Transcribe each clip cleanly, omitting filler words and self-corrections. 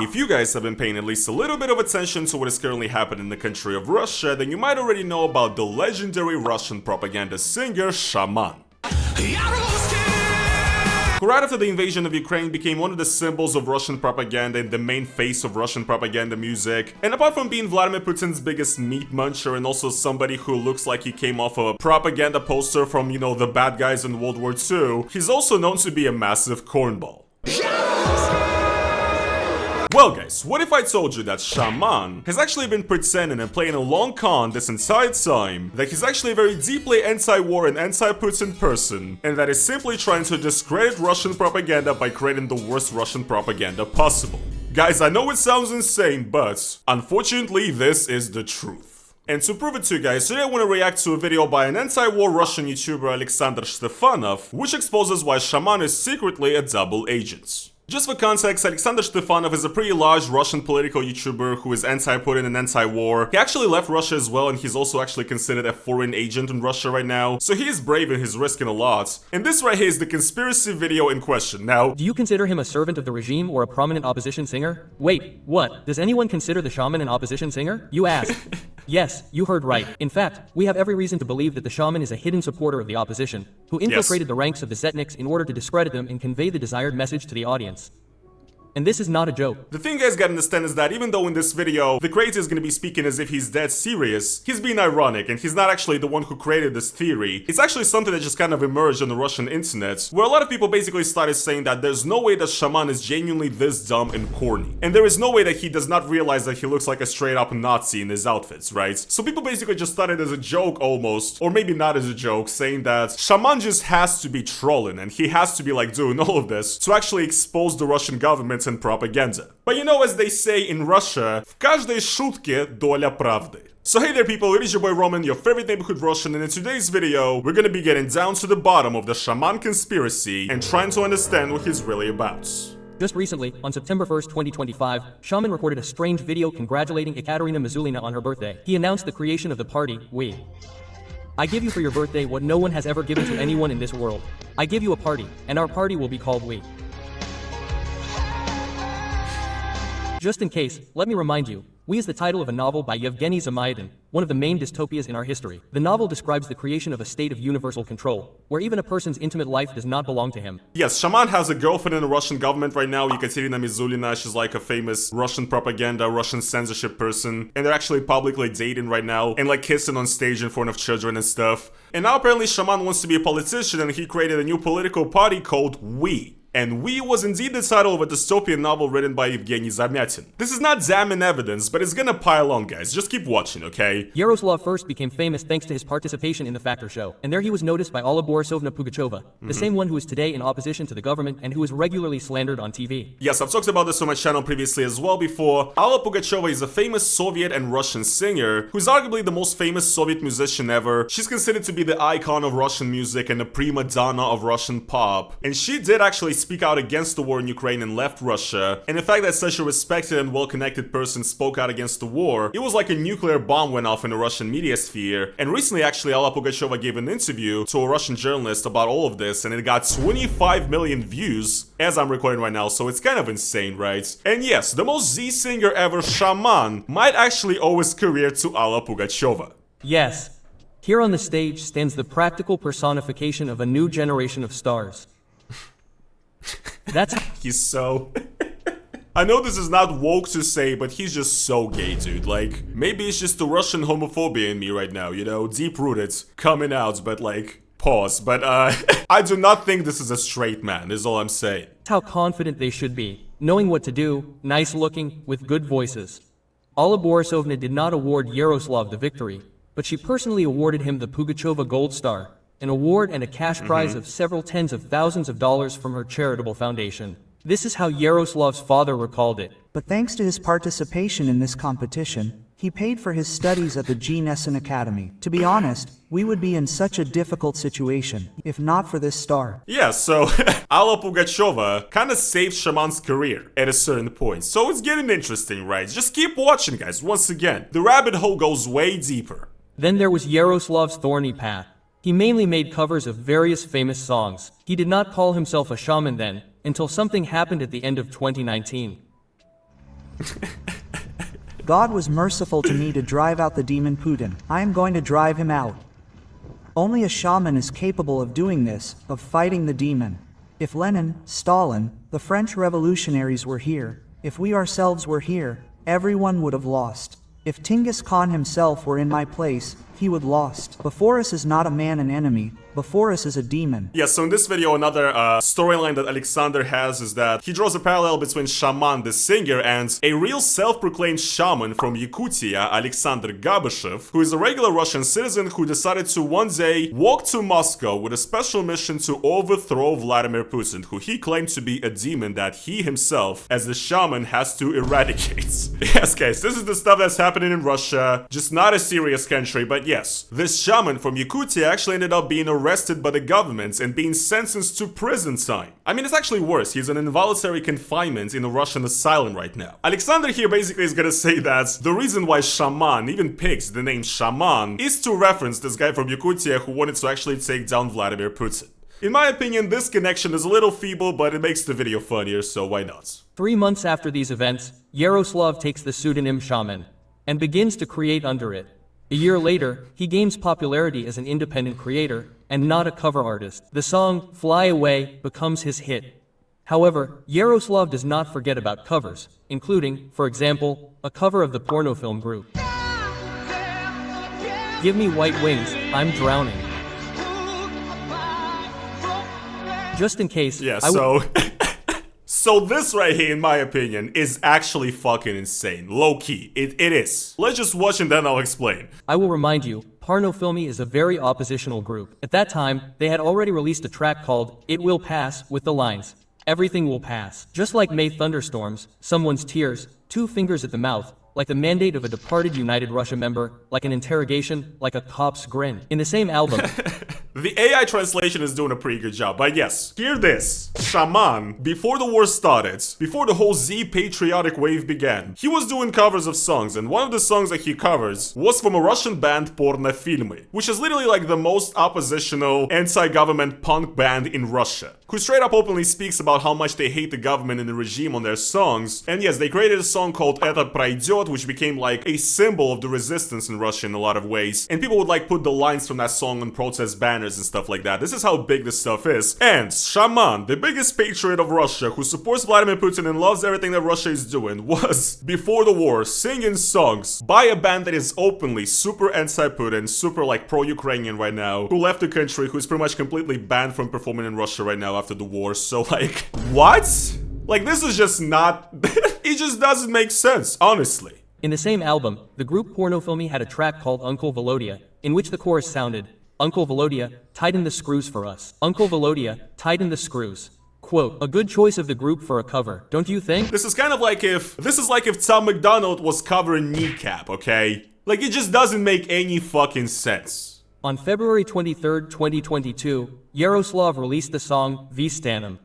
If you guys have been paying at least a little bit of attention to what is currently happening in the country of Russia, then you might already know about the legendary Russian propaganda singer SHAMAN, who right after the invasion of Ukraine became one of the symbols of Russian propaganda and the main face of Russian propaganda music. And apart from being Vladimir Putin's biggest meat muncher and also somebody who looks like he came off a propaganda poster from, you know, the bad guys in World War II, he's also known to be a massive cornball. Well guys, what if I told you that SHAMAN has actually been pretending and playing a long con this entire time, that he's actually a very deeply anti-war and anti-Putin person, and that is simply trying to discredit Russian propaganda by creating the worst Russian propaganda possible? Guys, I know it sounds insane, but unfortunately this is the truth. And to prove it to you guys, today I want to react to a video by an anti-war Russian YouTuber Alexander Stefanov, which exposes why SHAMAN is secretly a double agent. Just for context, Alexander Stefanov is a pretty large Russian political YouTuber who is anti-Putin and anti-war. He actually left Russia as well, and he's also actually considered a foreign agent in Russia right now. So he is brave and he's risking a lot. And this right here is the conspiracy video in question. Now, do you consider him a servant of the regime or a prominent opposition singer? Wait, what? Does anyone consider the shaman an opposition singer? You ask. Yes, you heard right. In fact, we have every reason to believe that the shaman is a hidden supporter of the opposition, who infiltrated the ranks of the Zetniks in order to discredit them and convey the desired message to the audience. And this is not a joke. The thing you guys gotta understand is that even though in this video, the creator is gonna be speaking as if he's dead serious, he's being ironic and he's not actually the one who created this theory. It's actually something that just kind of emerged on the Russian internet, where a lot of people basically started saying that there's no way that SHAMAN is genuinely this dumb and corny. And there is no way that he does not realize that he looks like a straight up Nazi in his outfits, right? So people basically just started as a joke almost, or maybe not as a joke, saying that SHAMAN just has to be trolling and he has to be like doing all of this to actually expose the Russian government and propaganda. But you know, as they say in Russia, в каждой шутке доля правды. So hey there people, it is your boy Roman, your favorite neighborhood Russian, and in today's video, we're gonna be getting down to the bottom of the SHAMAN conspiracy and trying to understand what he's really about. Just recently, on September 1st, 2025, SHAMAN recorded a strange video congratulating Ekaterina Mizulina on her birthday. He announced the creation of the party, We. I give you for your birthday what no one has ever given to anyone in this world. I give you a party, and our party will be called We. Just in case, let me remind you, We is the title of a novel by Yevgeny Zamyatin, one of the main dystopias in our history. The novel describes the creation of a state of universal control, where even a person's intimate life does not belong to him. Yes, SHAMAN has a girlfriend in the Russian government right now, Ekaterina Mizulina. She's like a famous Russian propaganda, Russian censorship person, and they're actually publicly dating right now, and like kissing on stage in front of children and stuff. And now apparently SHAMAN wants to be a politician, and he created a new political party called We. And We was indeed the title of a dystopian novel written by Yevgeny Zamyatin. This is not damning evidence, but it's gonna pile on, guys. Just keep watching, okay? Yaroslav first became famous thanks to his participation in the Factor show, and there he was noticed by Alla Pugacheva, the same one who is today in opposition to the government and who is regularly slandered on TV. Yes, I've talked about this on my channel previously as well before. Alla Pugacheva is a famous Soviet and Russian singer, who's arguably the most famous Soviet musician ever. She's considered to be the icon of Russian music and the prima donna of Russian pop, and she did actually speak out against the war in Ukraine and left Russia. And the fact that such a respected and well-connected person spoke out against the war, it was like a nuclear bomb went off in the Russian media sphere. And recently actually Alla Pugacheva gave an interview to a Russian journalist about all of this, and it got 25 million views as I'm recording right now, so it's kind of insane, right? And yes, the most Z singer ever, SHAMAN, might actually owe his career to Alla Pugacheva. Yes. Here on the stage stands the practical personification of a new generation of stars. That's He's so... I know this is not woke to say, but he's just so gay, dude. Like, maybe it's just the Russian homophobia in me right now, you know? Deep-rooted, coming out, but like, pause. But, I do not think this is a straight man, is all I'm saying. how confident they should be, knowing what to do, nice-looking, with good voices. Alla Borisovna did not award Yaroslav the victory, but she personally awarded him the Pugacheva Gold Star, an award and a cash prize of several tens of thousands of dollars from her charitable foundation. This is how Yaroslav's father recalled it. But thanks to his participation in this competition, he paid for his studies at the G-Nesson Academy. To be honest, we would be in such a difficult situation, if not for this star. Yeah, so Alla Pugacheva kind of saved SHAMAN's career at a certain point. So it's getting interesting, right? Just keep watching, guys. Once again, the rabbit hole goes way deeper. Then there was Yaroslav's thorny path. He mainly made covers of various famous songs. He did not call himself a shaman then, until something happened at the end of 2019. God was merciful to me to drive out the demon Putin. I am going to drive him out. Only a shaman is capable of doing this, of fighting the demon. If Lenin, Stalin, the French revolutionaries were here, if we ourselves were here, everyone would have lost. If Genghis Khan himself were in my place, he would lost. Before us is not a man an enemy, before us is a demon. Yeah, so in this video, another storyline that Alexander has is that he draws a parallel between Shaman, the singer, and a real self-proclaimed shaman from Yakutia, Alexander Gabyshev, who is a regular Russian citizen who decided to one day walk to Moscow with a special mission to overthrow Vladimir Putin, who he claimed to be a demon that he himself, as the shaman, has to eradicate. Yes, guys, this is the stuff that's happening in Russia, just not a serious country, but yes, this shaman from Yakutia actually ended up being arrested by the government and being sentenced to prison time. I mean, it's actually worse. He's in involuntary confinement in a Russian asylum right now. Alexander here basically is gonna say that the reason why Shaman even picks the name Shaman is to reference this guy from Yakutia who wanted to actually take down Vladimir Putin. In my opinion, this connection is a little feeble, but it makes the video funnier, so why not? 3 months after these events, Yaroslav takes the pseudonym Shaman and begins to create under it. A year later, he gains popularity as an independent creator and not a cover artist. The song Fly Away becomes his hit. However, Yaroslav does not forget about covers, including, for example, a cover of the porno film group. Give Me White Wings, I'm Drowning. Just in case, yeah, So this right here, in my opinion, is actually fucking insane. Low-key. It is. Let's just watch and then I'll explain. I will remind you, Pornofilmy is a very oppositional group. At that time, they had already released a track called It Will Pass with the lines, Everything will pass. Just like May thunderstorms, someone's tears, 2 fingers at the mouth, like the mandate of a departed United Russia member, like an interrogation, like a cop's grin. In the same album... The AI translation is doing a pretty good job, but yes, hear this. Shaman, before the war started, before the whole Z patriotic wave began, he was doing covers of songs, and one of the songs that he covers was from a Russian band Pornofilmy, which is literally like the most oppositional, anti-government punk band in Russia, who straight up openly speaks about how much they hate the government and the regime on their songs. And yes, they created a song called Это пройдет, which became like a symbol of the resistance in Russia in a lot of ways, and people would like put the lines from that song on protest banners and stuff like that. This is how big this stuff is. And Shaman, the biggest patriot of Russia, who supports Vladimir Putin and loves everything that Russia is doing, was, before the war, singing songs by a band that is openly super anti-Putin, super like pro-Ukrainian right now, who left the country, who's pretty much completely banned from performing in Russia right now after the war. So like, what? Like, this is just not... It just doesn't make sense, honestly. In the same album, the group Pornofilmy had a track called Uncle Volodya, in which the chorus sounded, Uncle Volodya, tighten the screws for us. Uncle Volodya, tighten the screws. Quote, a good choice of the group for a cover, don't you think? This is kind of like if... This is like if Tom McDonald was covering Kneecap, okay? Like, it just doesn't make any fucking sense. On February 23rd, 2022, Yaroslav released the song V Stanum.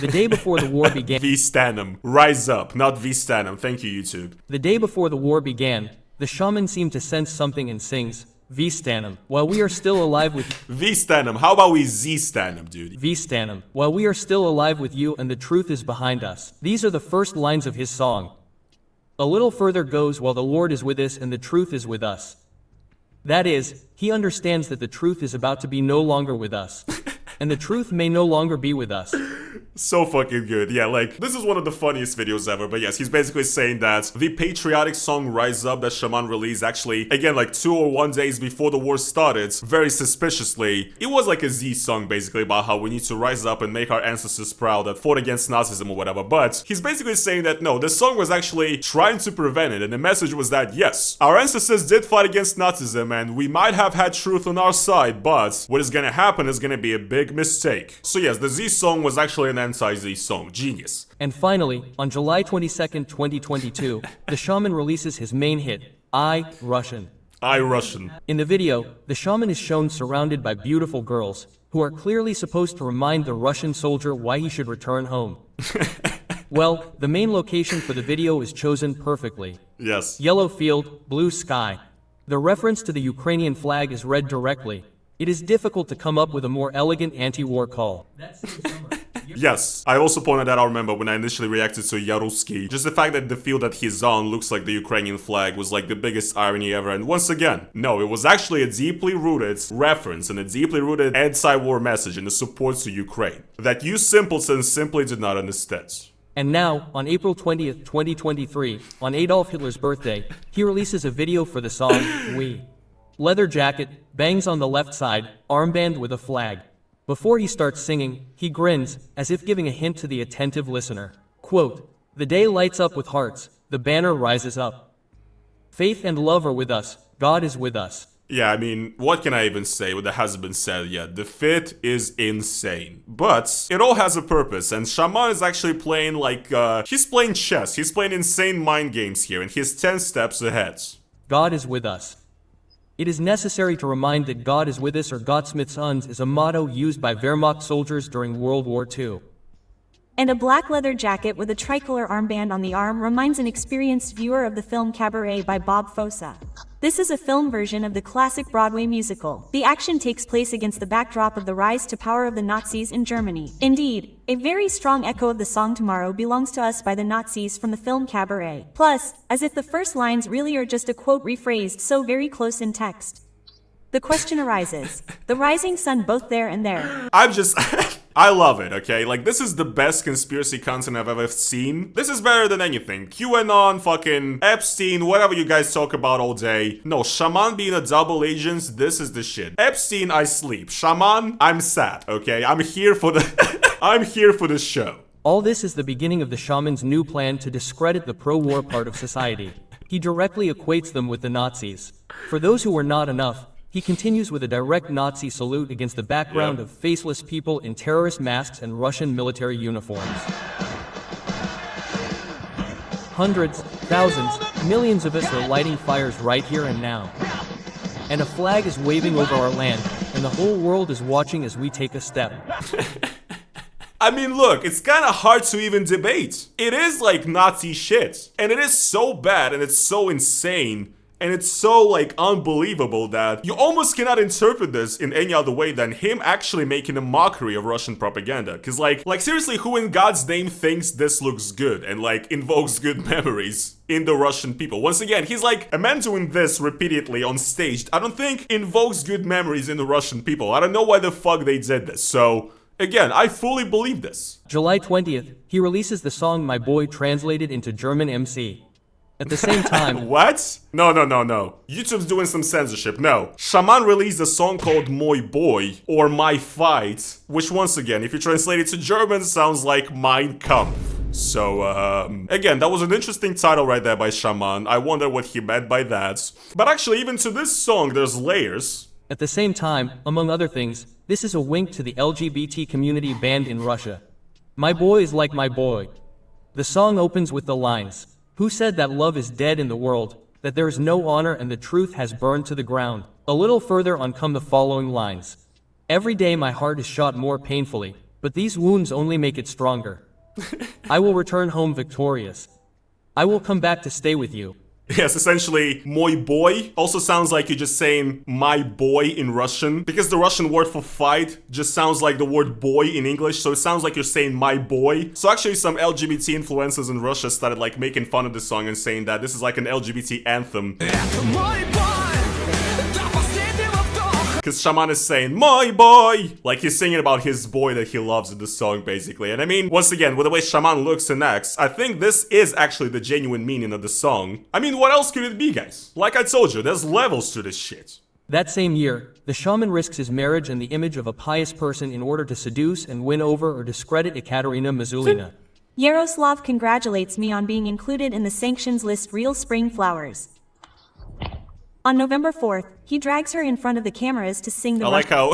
The day before the war began... V Stanum. Rise up, not V Stanum. Thank you, YouTube. The day before the war began, the shaman seemed to sense something and sings, V Stanum, while we are still alive with... V Stanum. How about we Z Stanum, dude? V Stanum, while we are still alive with you and the truth is behind us. These are the first lines of his song. A little further goes while the Lord is with us and the truth is with us. That is, he understands that the truth is about to be no longer with us. And the truth may no longer be with us. So fucking good. Yeah, like, this is one of the funniest videos ever, but yes, he's basically saying that the patriotic song Rise Up that Shaman released actually, again, like 2 or 1 days before the war started, very suspiciously, it was like a Z song basically about how we need to rise up and make our ancestors proud that fought against Nazism or whatever, but he's basically saying that no, this song was actually trying to prevent it, and the message was that yes, our ancestors did fight against Nazism and we might have had truth on our side, but what is gonna happen is gonna be a big mistake. So yes, the Z song was actually an anti-Z song. Genius. And finally, on July 22nd, 2022, the shaman releases his main hit, I, Russian. I, Russian. In the video, the shaman is shown surrounded by beautiful girls, who are clearly supposed to remind the Russian soldier why he should return home. Well, the main location for the video is chosen perfectly. Yes. Yellow field, blue sky. The reference to the Ukrainian flag is read directly. It is difficult to come up with a more elegant anti-war call. That same summer, Yes, I also pointed out, I remember, when I initially reacted to Yaruski, just the fact that the field that he's on looks like the Ukrainian flag was like the biggest irony ever. And once again, no, it was actually a deeply rooted reference and a deeply rooted anti-war message in the support to Ukraine that you simpletons simply did not understand. And now, on April 20th, 2023, on Adolf Hitler's birthday, he releases a video for the song, We. Leather jacket, bangs on the left side, armband with a flag. Before he starts singing, he grins, as if giving a hint to the attentive listener. Quote, "The day lights up with hearts, the banner rises up. Faith and love are with us, God is with us." Yeah, I mean, what can I even say what that hasn't been said yet? The fit is insane. But it all has a purpose, and Shaman is actually playing like, he's playing chess. He's playing insane mind games here, and he's 10 steps ahead. God is with us. It is necessary to remind that God is with us or Gott mit uns is a motto used by Wehrmacht soldiers during World War II. And a black leather jacket with a tricolor armband on the arm reminds an experienced viewer of the film Cabaret by Bob Fosse. This is a film version of the classic Broadway musical. The action takes place against the backdrop of the rise to power of the Nazis in Germany. Indeed, a very strong echo of the song Tomorrow Belongs to Us by the Nazis from the film Cabaret. Plus, as if the first lines really are just a quote rephrased so very close in text. The question arises, the rising sun both there and there. I'm just... I love it, okay? Like, this is the best conspiracy content I've ever seen. This is better than anything. QAnon, fucking Epstein, whatever you guys talk about all day. No, Shaman being a double agent, this is the shit. Epstein, I sleep. Shaman, I'm sad, okay? I'm here for the... I'm here for the show. All this is the beginning of the shaman's new plan to discredit the pro-war part of society. He directly equates them with the Nazis. For those who were not enough, he continues with a direct Nazi salute against the background of faceless people in terrorist masks and Russian military uniforms. Hundreds, thousands, millions of us are lighting fires right here and now. And a flag is waving over our land, and the whole world is watching as we take a step. I mean, look, it's kind of hard to even debate. It is like Nazi shit. And it is so bad and it's so insane. And it's so, like, unbelievable that you almost cannot interpret this in any other way than him actually making a mockery of Russian propaganda. Cause like seriously, who in God's name thinks this looks good and, like, invokes good memories in the Russian people? Once again, he's like, a man doing this repeatedly on stage, I don't think invokes good memories in the Russian people. I don't know why the fuck they did this, so... Again, I fully believe this. July 20th, he releases the song My Boy translated into German MC. At the same time... What? No. YouTube's doing some censorship. No. Shaman released a song called Moi Boy, or My Fight, which once again, if you translate it to German, sounds like Mein Kampf. So, again, that was an interesting title right there by Shaman. I wonder what he meant by that. But actually, even to this song, there's layers. At the same time, among other things, this is a wink to the LGBT community banned in Russia. My boy is like my boy. The song opens with the lines, "Who said that love is dead in the world, that there is no honor and the truth has burned to the ground?" A little further on come the following lines. "Every day my heart is shot more painfully, but these wounds only make it stronger. I will return home victorious. I will come back to stay with you." Yes, essentially, moi boy also sounds like you're just saying my boy in Russian, because the Russian word for fight just sounds like the word boy in English, so it sounds like you're saying my boy. So actually some LGBT influencers in Russia started like making fun of this song and saying that this is like an LGBT anthem. Because Shaman is saying, my boy! Like he's singing about his boy that he loves in the song, basically. And I mean, once again, with the way Shaman looks and acts, I think this is actually the genuine meaning of the song. I mean, what else could it be, guys? Like I told you, there's levels to this shit. That same year, the shaman risks his marriage and the image of a pious person in order to seduce and win over or discredit Ekaterina Mizulina. Yaroslav congratulates me on being included in the sanctions list Real Spring Flowers. On November 4th, he drags her in front of the cameras to sing the I like how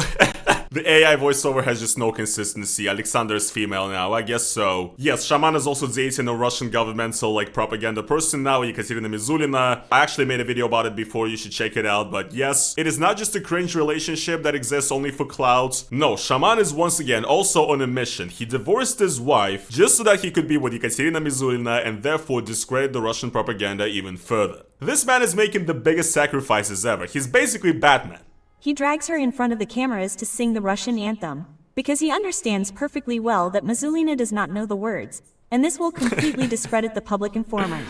the AI voiceover has just no consistency. Alexander is female now, I guess so. Yes, Shaman is also dating a Russian governmental like propaganda person now, Ekaterina Mizulina. I actually made a video about it before, you should check it out. But yes, it is not just a cringe relationship that exists only for clout. No, Shaman is once again also on a mission. He divorced his wife just so that he could be with Ekaterina Mizulina and therefore discredit the Russian propaganda even further. This man is making the biggest sacrifices ever. He's basically Batman. He drags her in front of the cameras to sing the Russian anthem. because he understands perfectly well that Mizulina does not know the words, and this will completely discredit the public informer.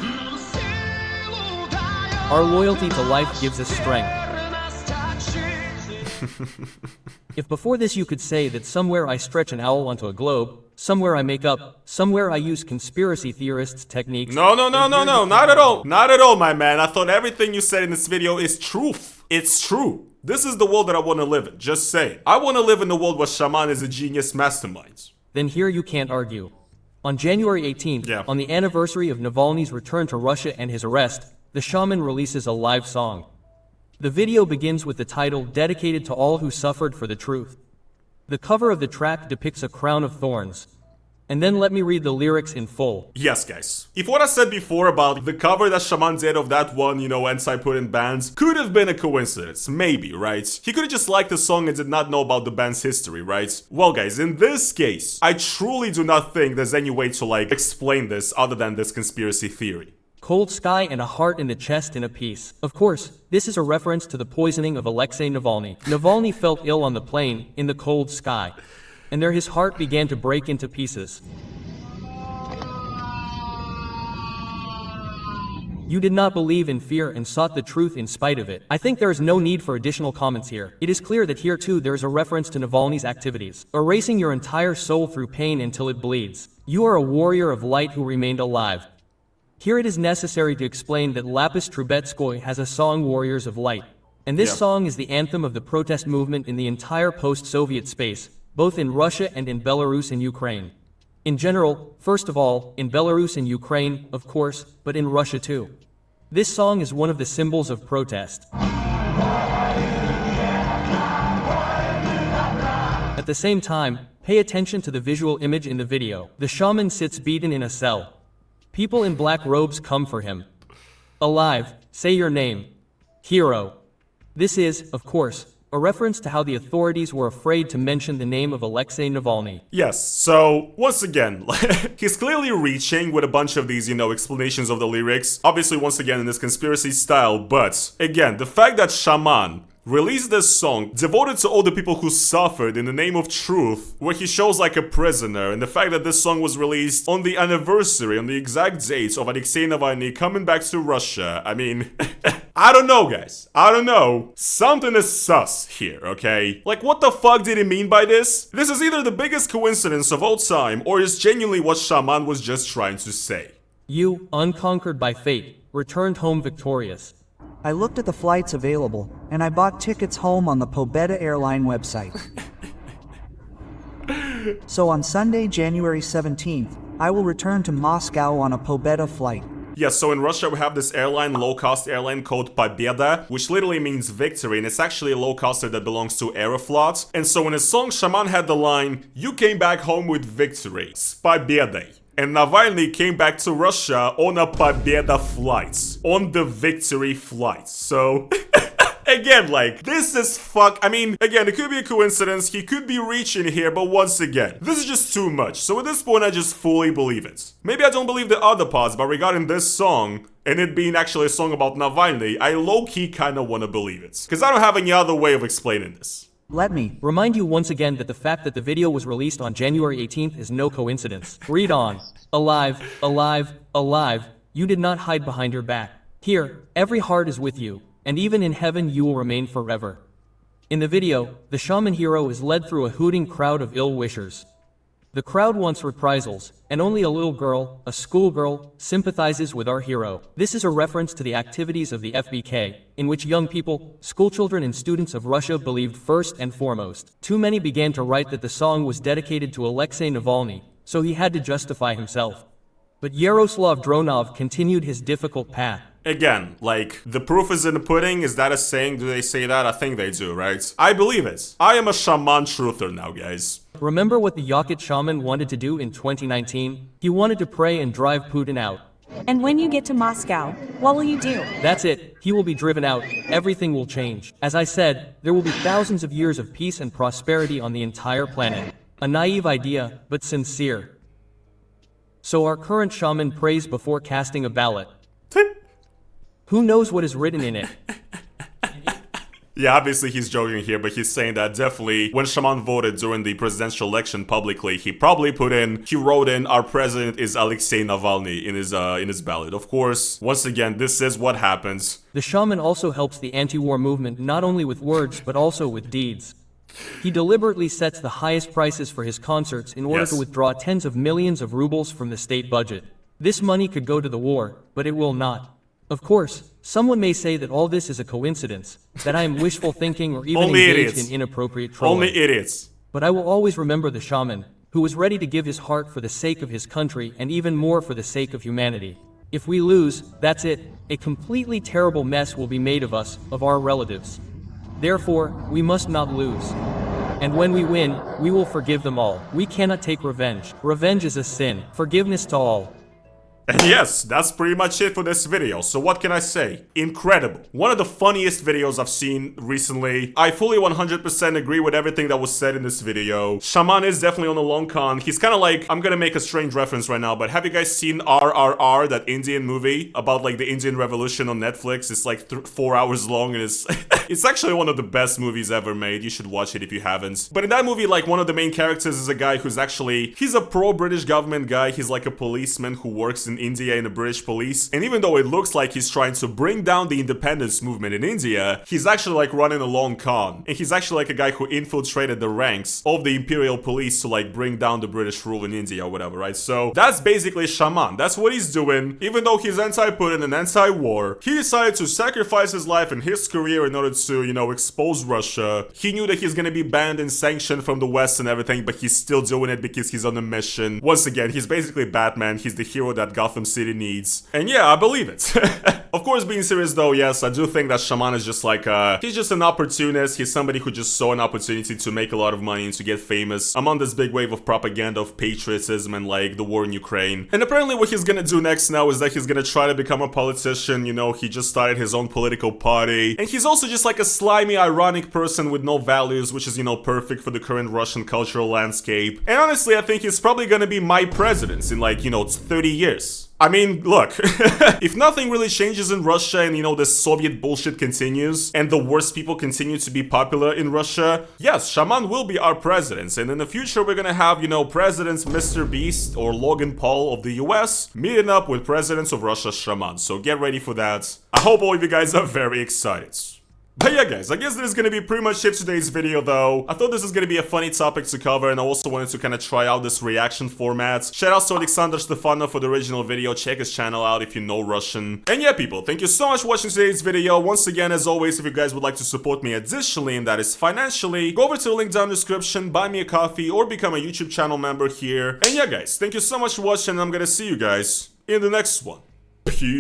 Our loyalty to life gives us strength. If before this you could say that somewhere I stretch an owl onto a globe, somewhere I make up, somewhere I use conspiracy theorists' techniques... No, not at all. Not at all, my man. I thought everything you said in this video is truth. It's true. This is the world that I want to live in, just saying. I want to live in a world where Shaman is a genius mastermind. Then here you can't argue. On January 18th, on the anniversary of Navalny's return to Russia and his arrest, the Shaman releases a live song. The video begins with the title dedicated to all who suffered for the truth. The cover of the track depicts a crown of thorns. And then let me read the lyrics in full. Yes, guys. If what I said before about the cover that Shaman did of that one, anti-Putin band could have been a coincidence, maybe, right? He could have just liked the song and did not know about the band's history, right? Well, guys, in this case, I truly do not think there's any way to, explain this other than this conspiracy theory. Cold sky and a heart in the chest in a piece. Of course, this is a reference to the poisoning of Alexei Navalny. Navalny felt ill on the plane, in the cold sky. And there his heart began to break into pieces. You did not believe in fear and sought the truth in spite of it. I think there is no need for additional comments here. It is clear that here too there is a reference to Navalny's activities, erasing your entire soul through pain until it bleeds. You are a warrior of light who remained alive. Here it is necessary to explain that Lapis Trubetskoy has a song Warriors of Light. And this song is the anthem of the protest movement in the entire post-Soviet space, both in Russia and in Belarus and Ukraine. In general, first of all, in Belarus and Ukraine, of course, but in Russia too. This song is one of the symbols of protest. At the same time, pay attention to the visual image in the video. The shaman sits beaten in a cell. People in black robes come for him. Alive, say your name. Hero. This is, of course, a reference to how the authorities were afraid to mention the name of Alexei Navalny. Yes, so, once again, he's clearly reaching with a bunch of these, explanations of the lyrics. Obviously, once again, in this conspiracy style, but, again, the fact that Shaman released this song devoted to all the people who suffered in the name of truth, where he shows like a prisoner, and the fact that this song was released on the anniversary, on the exact date of Alexei Navalny coming back to Russia, I mean... I don't know, guys. I don't know. Something is sus here, okay? What the fuck did he mean by this? This is either the biggest coincidence of all time, or is genuinely what Shaman was just trying to say. You, unconquered by fate, returned home victorious. I looked at the flights available, and I bought tickets home on the Pobeda airline website. So on Sunday, January 17th, I will return to Moscow on a Pobeda flight. Yes, so in Russia we have this airline, low-cost airline called Pobeda, which literally means victory, and it's actually a low-coster that belongs to Aeroflot. And so in his song, Shaman had the line, "You came back home with victory, s Pobedai." And Navalny came back to Russia on a Pobeda flight, on the victory flight. So... Again, this is I mean, again, it could be a coincidence, he could be reaching here, but once again, this is just too much. So at this point, I just fully believe it. Maybe I don't believe the other parts, but regarding this song, and it being actually a song about Navalny, I low-key kinda wanna believe it. Because I don't have any other way of explaining this. Let me remind you once again that the fact that the video was released on January 18th is no coincidence. Read on. Alive, alive, alive, you did not hide behind your back. Here, every heart is with you. And even in heaven you will remain forever. In the video, the shaman hero is led through a hooting crowd of ill-wishers. The crowd wants reprisals, and only a little girl, a schoolgirl, sympathizes with our hero. This is a reference to the activities of the FBK, in which young people, schoolchildren and students of Russia believed first and foremost. Too many began to write that the song was dedicated to Alexei Navalny, so he had to justify himself. But Yaroslav Dronov continued his difficult path. Again, the proof is in the pudding, is that a saying? Do they say that? I think they do, right? I believe it. I am a shaman truther now, guys. Remember what the Yakut shaman wanted to do in 2019? He wanted to pray and drive Putin out. And when you get to Moscow, what will you do? That's it. He will be driven out. Everything will change. As I said, there will be thousands of years of peace and prosperity on the entire planet. A naive idea, but sincere. So our current shaman prays before casting a ballot. Who knows what is written in it? Yeah, obviously he's joking here, but he's saying that definitely when Shaman voted during the presidential election publicly, he wrote in, our president is Alexei Navalny in his ballot. Of course, once again, this is what happens. The shaman also helps the anti-war movement not only with words but also with deeds. He deliberately sets the highest prices for his concerts in order to withdraw tens of millions of rubles from the state budget. This money could go to the war, but it will not. Of course, someone may say that all this is a coincidence, that I am wishful thinking or even engaged in inappropriate trolling. Only idiots. But I will always remember the shaman, who was ready to give his heart for the sake of his country and even more for the sake of humanity. If we lose, that's it. A completely terrible mess will be made of us, of our relatives. Therefore, we must not lose. And when we win, we will forgive them all. We cannot take revenge. Revenge is a sin. Forgiveness to all. And yes, that's pretty much it for this video, so what can I say? Incredible. One of the funniest videos I've seen recently. I fully 100% agree with everything that was said in this video. Shaman is definitely on the long con. He's kind of like, I'm gonna make a strange reference right now, but have you guys seen RRR, that Indian movie about like the Indian Revolution on Netflix? It's like 4 hours long and it's, it's actually one of the best movies ever made. You should watch it if you haven't. But in that movie, like one of the main characters is a guy who's actually, he's a pro-British government guy. He's like a policeman who works in India in the British police, and even though it looks like he's trying to bring down the independence movement in India, he's actually like running a long con, and he's actually like a guy who infiltrated the ranks of the imperial police to like bring down the British rule in India or whatever, right? So that's basically Shaman. That's what he's doing. Even though he's anti-Putin and anti-war, he decided to sacrifice his life and his career in order to, you know, expose Russia. He knew that he's gonna be banned and sanctioned from the West and everything, but he's still doing it because he's on a mission. Once again, he's basically Batman. He's the hero that Gotham City needs. And yeah, I believe it. Of course, being serious though, yes, I do think that Shaman is just like, he's just an opportunist. He's somebody who just saw an opportunity to make a lot of money and to get famous among this big wave of propaganda of patriotism and like the war in Ukraine. And apparently what he's gonna do next now is that he's gonna try to become a politician. You know, he just started his own political party. And he's also just like a slimy, ironic person with no values, which is, you know, perfect for the current Russian cultural landscape. And honestly, I think he's probably gonna be my president in like, you know, 30 years. I mean, look, if nothing really changes in Russia and, you know, this Soviet bullshit continues and the worst people continue to be popular in Russia, yes, Shaman will be our president. And in the future, we're gonna have, you know, presidents Mr. Beast or Logan Paul of the US meeting up with presidents of Russia's Shaman. So get ready for that. I hope all of you guys are very excited. But yeah guys, I guess this is gonna be pretty much it for today's video though. I thought this was gonna be a funny topic to cover, and I also wanted to kind of try out this reaction format. Shout out to Alexander Stefanov for the original video. Check his channel out if you know Russian. And yeah people, thank you so much for watching today's video. Once again, as always, if you guys would like to support me additionally, and that is financially, go over to the link down in the description, buy me a coffee, or become a YouTube channel member here. And yeah guys, thank you so much for watching, and I'm gonna see you guys in the next one. Peace.